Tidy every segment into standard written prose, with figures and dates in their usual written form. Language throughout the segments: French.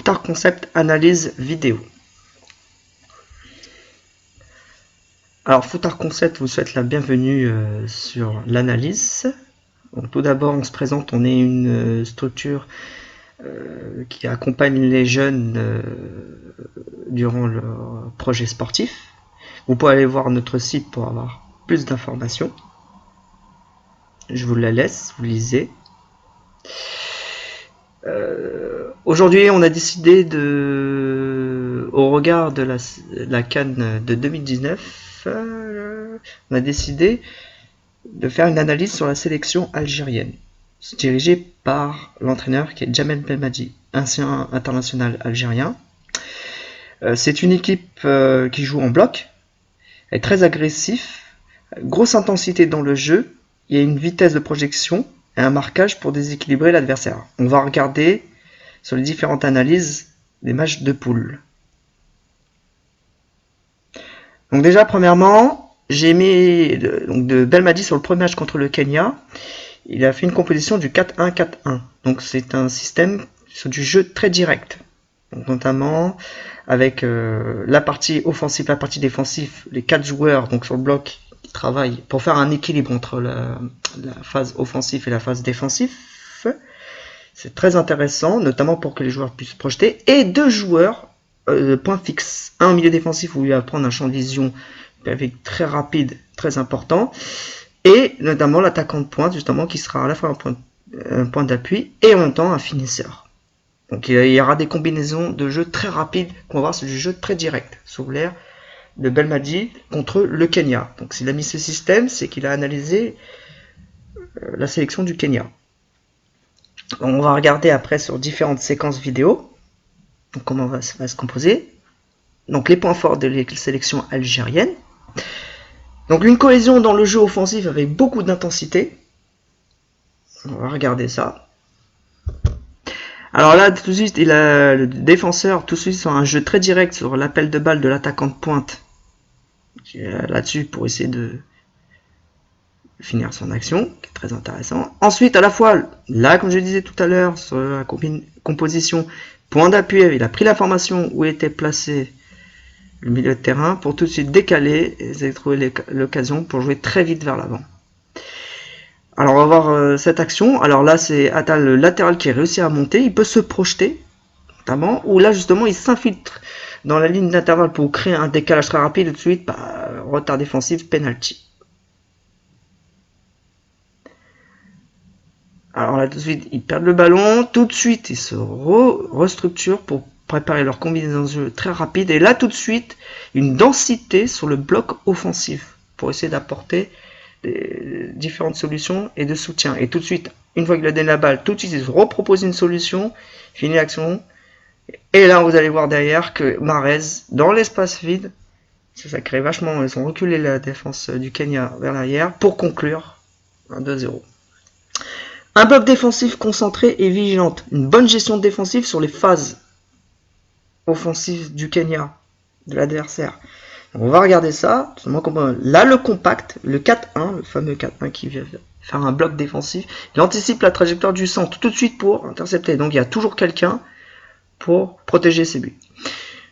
Footart Concept analyse vidéo. Alors Footart Concept vous souhaite la bienvenue sur l'analyse. Tout d'abord on se présente, on est une structure qui accompagne les jeunes durant leur projet sportif. Vous pouvez aller voir notre site pour avoir plus d'informations. Je vous la laisse, vous lisez. Aujourd'hui, on a décidé au regard de la CAN de 2019, on a décidé de faire une analyse sur la sélection algérienne, dirigée par l'entraîneur qui est Djamel Belmadi, ancien international algérien. C'est une équipe qui joue en bloc, est très agressif, grosse intensité dans le jeu, il y a une vitesse de projection et un marquage pour déséquilibrer l'adversaire. On va regarder sur les différentes analyses des matchs de poule. Donc déjà, premièrement, j'ai mis de Belmadi sur le premier match contre le Kenya. Il a fait une composition du 4-1-4-1. Donc c'est un système sur du jeu très direct. Donc, notamment avec la partie offensive, la partie défensive, les 4 joueurs donc sur le bloc qui travaillent pour faire un équilibre entre la phase offensive et la phase défensive. C'est très intéressant, notamment pour que les joueurs puissent se projeter. Et 2 joueurs point fixe. Un au milieu défensif où il va prendre un champ de vision avec très rapide, très important. Et notamment l'attaquant de pointe, justement, qui sera à la fois un point d'appui et en même temps un finisseur. Donc il y aura des combinaisons de jeux très rapides qu'on va voir, c'est du jeu très direct, sous l'air de Belmadi contre le Kenya. Donc s'il a mis ce système, c'est qu'il a analysé la sélection du Kenya. On va regarder après sur différentes séquences vidéo. Donc comment va se composer. Donc les points forts de la sélection algérienne. Donc une cohésion dans le jeu offensif avec beaucoup d'intensité. On va regarder ça. Alors là, tout de suite, le défenseur, tout de suite, sur un jeu très direct sur l'appel de balle de l'attaquant de pointe. Là-dessus, pour essayer de finir son action, qui est très intéressant. Ensuite, à la fois, là, comme je disais tout à l'heure, sur la composition, point d'appui, il a pris l'information où était placé le milieu de terrain pour tout de suite décaler et trouver l'occasion pour jouer très vite vers l'avant. Alors on va voir cette action. Alors là c'est Attal le latéral qui a réussi à monter. Il peut se projeter, notamment, ou là justement il s'infiltre dans la ligne d'intervalle pour créer un décalage très rapide. Et tout de suite, retard défensif, penalty. Alors là tout de suite ils perdent le ballon. Tout de suite ils se restructurent pour préparer leur combinaison de jeu très rapide. Et là tout de suite une densité sur le bloc offensif pour essayer d'apporter différentes solutions et de soutien. Et tout de suite, une fois qu'il a donné la balle, tout de suite il se repropose une solution, finit l'action. Et là vous allez voir derrière que Mahrez, dans l'espace vide, ça crée vachement, ils ont reculé la défense du Kenya vers l'arrière pour conclure un 2-0. Un bloc défensif concentré et vigilante, une bonne gestion défensive sur les phases offensives du Kenya, de l'adversaire. On va regarder ça. Là, le compact, le 4-1, le fameux 4-1 qui vient faire un bloc défensif, il anticipe la trajectoire du centre tout de suite pour intercepter. Donc, il y a toujours quelqu'un pour protéger ses buts.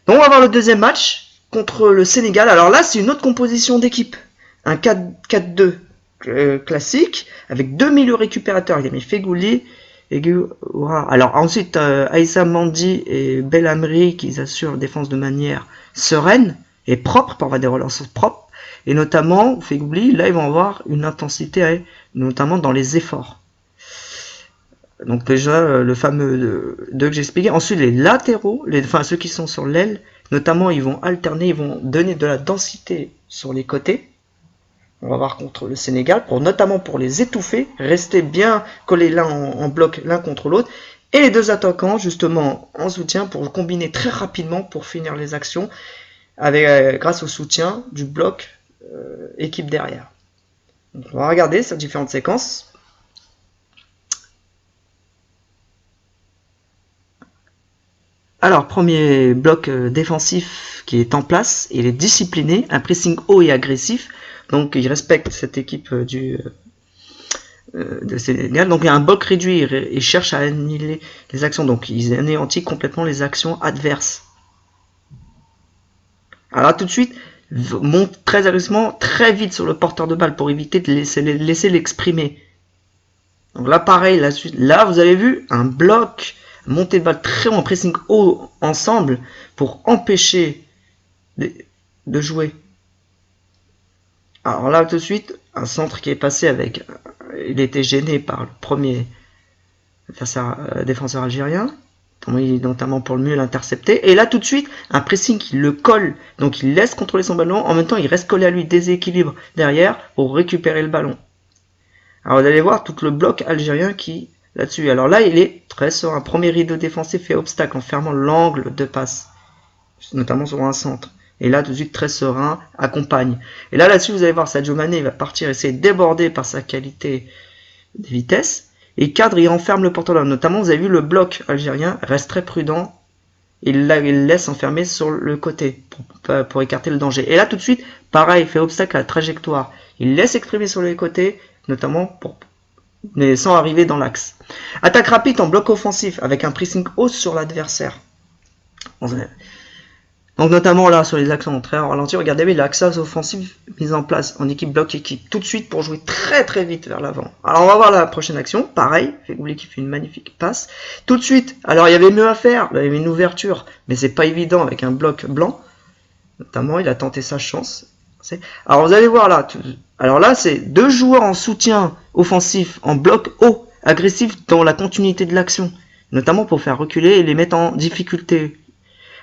Donc, on va voir le deuxième match contre le Sénégal. Alors là, c'est une autre composition d'équipe. Un 4-4-2 classique avec 2 milieux récupérateurs. Il y a mis Fegouli et Guoura. Alors ensuite, Aïssa Mandi et Belhamri qui assurent la défense de manière sereine et propre, pour avoir des relances propres, et notamment, Fegouli, là ils vont avoir une intensité, notamment dans les efforts. Donc déjà, le fameux 2 que j'ai expliqué. Ensuite, les latéraux, ceux qui sont sur l'aile, notamment ils vont alterner, ils vont donner de la densité sur les côtés. On va voir contre le Sénégal, notamment pour les étouffer, rester bien collés l'un en bloc l'un contre l'autre, et les 2 attaquants justement en soutien pour combiner très rapidement pour finir les actions, grâce au soutien du bloc équipe derrière. Donc, on va regarder ces différentes séquences. Alors, premier bloc défensif qui est en place, il est discipliné, un pressing haut et agressif, donc il respecte cette équipe de Sénégal. Donc il y a un bloc réduit, ils cherchent à annihiler les actions, donc ils anéantissent complètement les actions adverses. Alors tout de suite, monte très agressivement, très vite sur le porteur de balle pour éviter de laisser l'exprimer. Donc là pareil, là vous avez vu un bloc, montée de balle très haut, en pressing haut ensemble pour empêcher de jouer. Alors là tout de suite, un centre qui est passé avec, il était gêné par le premier défenseur algérien, notamment pour le mieux l'intercepter. Et là tout de suite, un pressing qui le colle, donc il laisse contrôler son ballon, en même temps il reste collé à lui, déséquilibre derrière pour récupérer le ballon. Alors vous allez voir tout le bloc algérien qui là-dessus. Alors là il est très sur un premier rideau défensif et obstacle en fermant l'angle de passe, notamment sur un centre. Et là, tout de suite, très serein, accompagne. Et là, là-dessus, vous allez voir, Sadio Mané va partir essayer de déborder par sa qualité de vitesse. Et cadre, il enferme le porteur. Notamment, vous avez vu, le bloc algérien reste très prudent. Il laisse enfermer sur le côté pour écarter le danger. Et là, tout de suite, pareil, il fait obstacle à la trajectoire. Il laisse exprimer sur les côtés, notamment mais sans arriver dans l'axe. Attaque rapide en bloc offensif, avec un pressing haut sur l'adversaire. Donc notamment là sur les actions très ralenti, regardez bien l'axe offensif mis en place en équipe bloc équipe tout de suite pour jouer très très vite vers l'avant. Alors on va voir la prochaine action, pareil, Fegouli qui fait une magnifique passe. Tout de suite, alors il y avait mieux à faire, il y avait une ouverture, mais c'est pas évident avec un bloc blanc. Notamment il a tenté sa chance. Alors vous allez voir là, alors là c'est deux joueurs en soutien offensif, en bloc haut, agressif dans la continuité de l'action. Notamment pour faire reculer et les mettre en difficulté.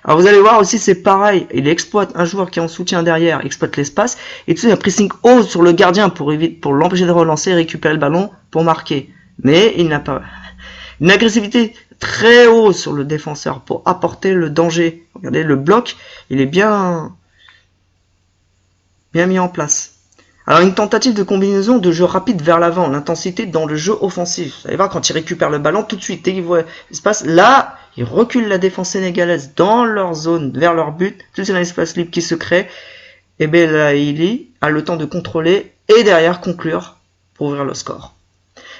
Alors vous allez voir aussi c'est pareil, il exploite un joueur qui est en soutien derrière, exploite l'espace, et tout de suite un pressing haut sur le gardien pour l'empêcher de relancer et récupérer le ballon pour marquer. Mais il n'a pas une agressivité très haut sur le défenseur pour apporter le danger. Regardez le bloc, il est bien mis en place. Alors une tentative de combinaison de jeu rapide vers l'avant, l'intensité dans le jeu offensif. Vous allez voir quand il récupère le ballon, tout de suite, dès qu'il voit l'espace, là, il recule la défense sénégalaise dans leur zone, vers leur but, tout de suite un espace libre qui se crée, et Belaïli a le temps de contrôler et derrière conclure pour ouvrir le score.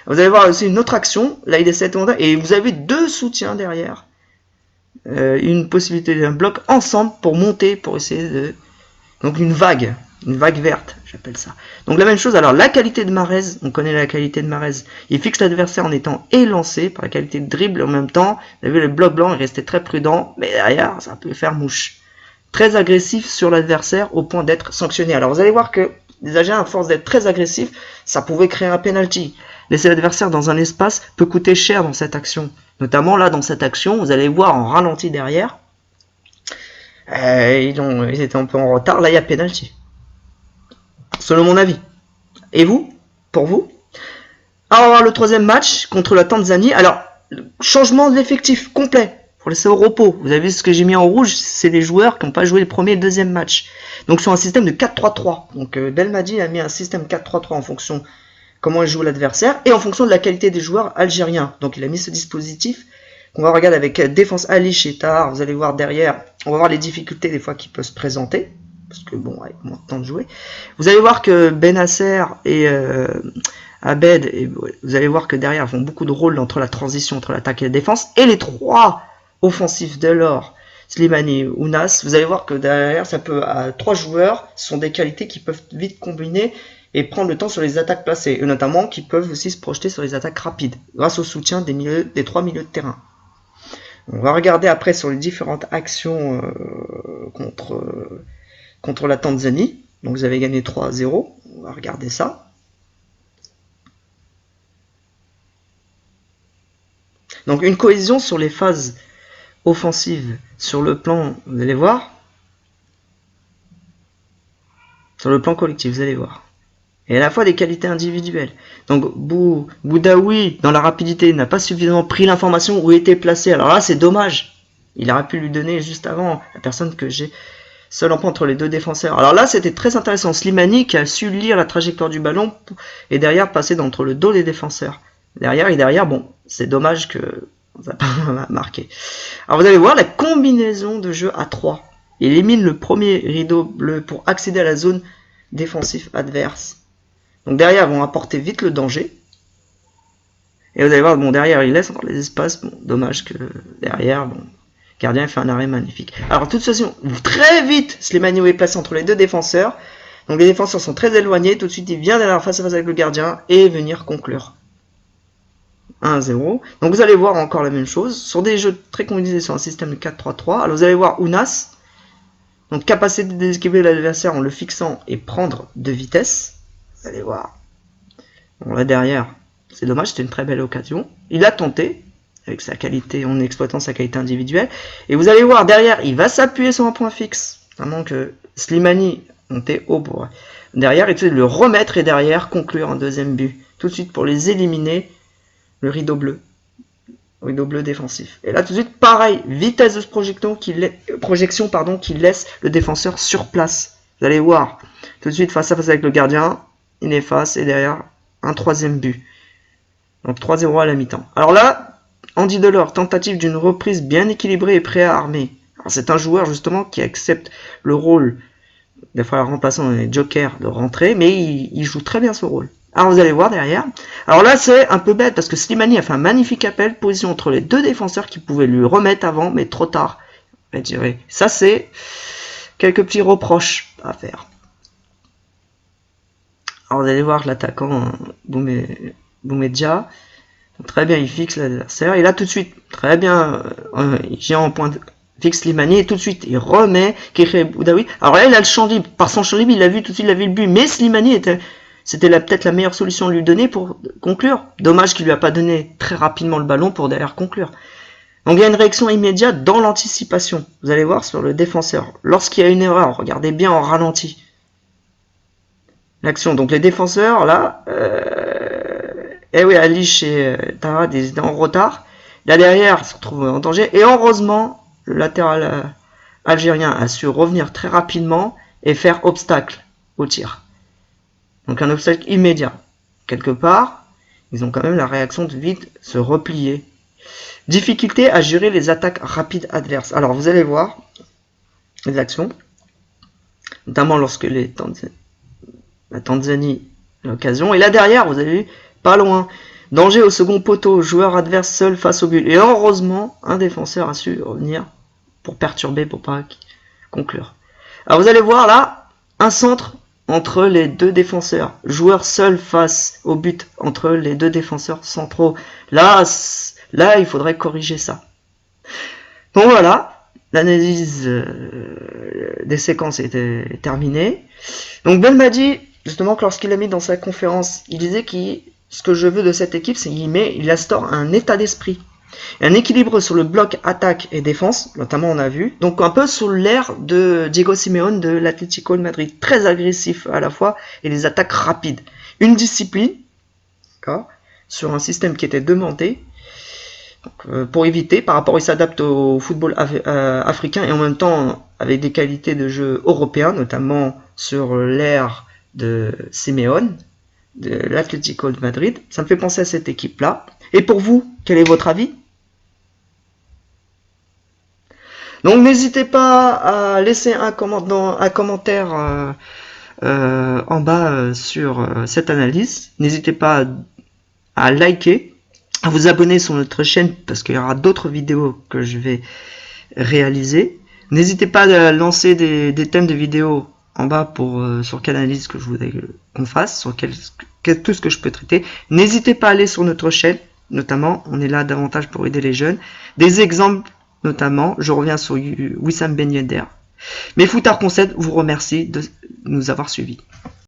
Vous allez voir aussi une autre action, là il essaie de et vous avez deux soutiens derrière, une possibilité d'un bloc ensemble pour monter, pour essayer de... Donc une vague verte, j'appelle ça. Donc la même chose, alors la qualité de Mahrez, on connaît la qualité de Mahrez, il fixe l'adversaire en étant élancé par la qualité de dribble en même temps, vous avez vu le bloc blanc, il restait très prudent, mais derrière ça peut faire mouche. Très agressif sur l'adversaire au point d'être sanctionné. Alors vous allez voir que les Algériens, à force d'être très agressifs, ça pouvait créer un penalty. Laisser l'adversaire dans un espace peut coûter cher dans cette action. Notamment là dans cette action, vous allez voir en ralenti derrière, ils étaient un peu en retard, là il y a penalty. Selon mon avis. Et vous? Pour vous? Alors, on va voir le troisième match contre la Tanzanie. Alors, changement de l'effectif complet pour laisser au repos. Vous avez vu ce que j'ai mis en rouge, c'est les joueurs qui n'ont pas joué le premier et le deuxième match. Donc, sur un système de 4-3-3. Donc, Belmadi a mis un système 4-3-3 en fonction comment il joue l'adversaire et en fonction de la qualité des joueurs algériens. Donc, il a mis ce dispositif qu'on va regarder avec défense Ali Chetar. Vous allez voir derrière, on va voir les difficultés des fois qui peuvent se présenter. Parce que bon, avec moins de temps de jouer. Vous allez voir que Benasser et Abed, et vous allez voir que derrière, ils font beaucoup de rôles entre la transition, entre l'attaque et la défense. Et les trois offensifs de l'or, Slimani, Ounas, vous allez voir que derrière, ça peut, à trois joueurs, ce sont des qualités qui peuvent vite combiner et prendre le temps sur les attaques placées. Et notamment, qui peuvent aussi se projeter sur les attaques rapides, grâce au soutien des trois milieux de terrain. On va regarder après sur les différentes actions contre la Tanzanie. Donc vous avez gagné 3-0. On va regarder ça. Donc une cohésion sur les phases offensives sur le plan, vous allez voir. Sur le plan collectif, vous allez voir. Et à la fois des qualités individuelles. Donc Boudaoui, dans la rapidité, n'a pas suffisamment pris l'information où il était placé. Alors là, c'est dommage. Il aurait pu lui donner juste avant la personne que j'ai seul en point entre les deux défenseurs. Alors là, c'était très intéressant. Slimani qui a su lire la trajectoire du ballon et derrière passer entre le dos des défenseurs. Derrière, bon, c'est dommage que ça n'a pas marqué. Alors vous allez voir la combinaison de jeu à 3. Il élimine le premier rideau bleu pour accéder à la zone défensive adverse. Donc derrière, ils vont apporter vite le danger. Et vous allez voir, bon, derrière, il laisse encore les espaces. Bon, dommage que derrière, bon, le gardien fait un arrêt magnifique. Alors, de toute façon, très vite, Slimani est placé entre les deux défenseurs. Donc, les défenseurs sont très éloignés. Tout de suite, il vient d'aller face à face avec le gardien et venir conclure. 1-0. Donc, vous allez voir encore la même chose. Sur des jeux très combinisés sur un système de 4-3-3. Alors, vous allez voir Ounas. Donc, capacité de déséquilibrer l'adversaire en le fixant et prendre de vitesse. Vous allez voir. Bon, là, derrière, c'est dommage, c'était une très belle occasion. Il a tenté, avec sa qualité, en exploitant sa qualité individuelle. Et vous allez voir, derrière, il va s'appuyer sur un point fixe. Vraiment que Slimani montait haut pour derrière, et tout de suite le remettre et derrière conclure un deuxième but. Tout de suite pour les éliminer, le rideau bleu défensif. Et là, tout de suite, pareil, vitesse de projection qui laisse le défenseur sur place. Vous allez voir, tout de suite, face à face avec le gardien, il efface, et derrière, un troisième but. Donc 3-0 à la mi-temps. Alors là, Andy Delors, tentative d'une reprise bien équilibrée et prêt à armer. C'est un joueur justement qui accepte le rôle, des fois remplaçant dans les jokers, de rentrer, mais il joue très bien ce rôle. Alors vous allez voir derrière. Alors là c'est un peu bête parce que Slimani a fait un magnifique appel, position entre les deux défenseurs qui pouvaient lui remettre avant, mais trop tard. Ça c'est quelques petits reproches à faire. Alors vous allez voir l'attaquant Boumedja, très bien, il fixe l'adversaire. Et là, tout de suite, très bien, il vient en point fixe Slimani. Et tout de suite, il remet Kekre Boudaoui. Alors là, il a le champ libre. Par son champ libre, il a vu tout de suite, il a vu le but. Mais Slimani c'était peut-être la meilleure solution à lui donner pour conclure. Dommage qu'il lui a pas donné très rapidement le ballon pour derrière conclure. Donc il y a une réaction immédiate dans l'anticipation. Vous allez voir sur le défenseur. Lorsqu'il y a une erreur, regardez bien en ralenti l'action. Donc les défenseurs, là... oui, Alish et Tarad étaient en retard. Là derrière, se retrouve en danger. Et heureusement, le latéral algérien a su revenir très rapidement et faire obstacle au tir. Donc un obstacle immédiat. Quelque part, ils ont quand même la réaction de vite se replier. Difficulté à gérer les attaques rapides adverses. Alors vous allez voir les actions, notamment lorsque la Tanzanie a l'occasion. Et là derrière, vous avez vu, pas loin. Danger au second poteau, joueur adverse seul face au but. Et heureusement, un défenseur a su revenir pour perturber, pour pas conclure. Alors vous allez voir là, un centre entre les deux défenseurs. Joueur seul face au but entre les deux défenseurs centraux. Là, il faudrait corriger ça. Donc voilà, l'analyse des séquences était terminée. Donc Belmadi, justement, lorsqu'il a mis dans sa conférence, il disait ce que je veux de cette équipe, c'est qu'il instaure un état d'esprit. Un équilibre sur le bloc attaque et défense, notamment on a vu. Donc un peu sous l'air de Diego Simeone de l'Atlético de Madrid. Très agressif à la fois et des attaques rapides. Une discipline, sur un système qui était demandé. Donc, pour éviter, par rapport, il s'adapte au football africain et en même temps avec des qualités de jeu européens, notamment sur l'ère de Simeone, de l'Atlético de Madrid. Ça me fait penser à cette équipe-là. Et pour vous, quel est votre avis? Donc n'hésitez pas à laisser un commentaire en bas sur cette analyse. N'hésitez pas à liker, à vous abonner sur notre chaîne parce qu'il y aura d'autres vidéos que je vais réaliser. N'hésitez pas à lancer des thèmes de vidéos en bas sur quelle analyse que je voudrais qu'on fasse, sur tout ce que je peux traiter. N'hésitez pas à aller sur notre chaîne, notamment, on est là davantage pour aider les jeunes. Des exemples, notamment, je reviens sur Wissam Ben Yedder. Mes Footard Concept vous remercie de nous avoir suivis.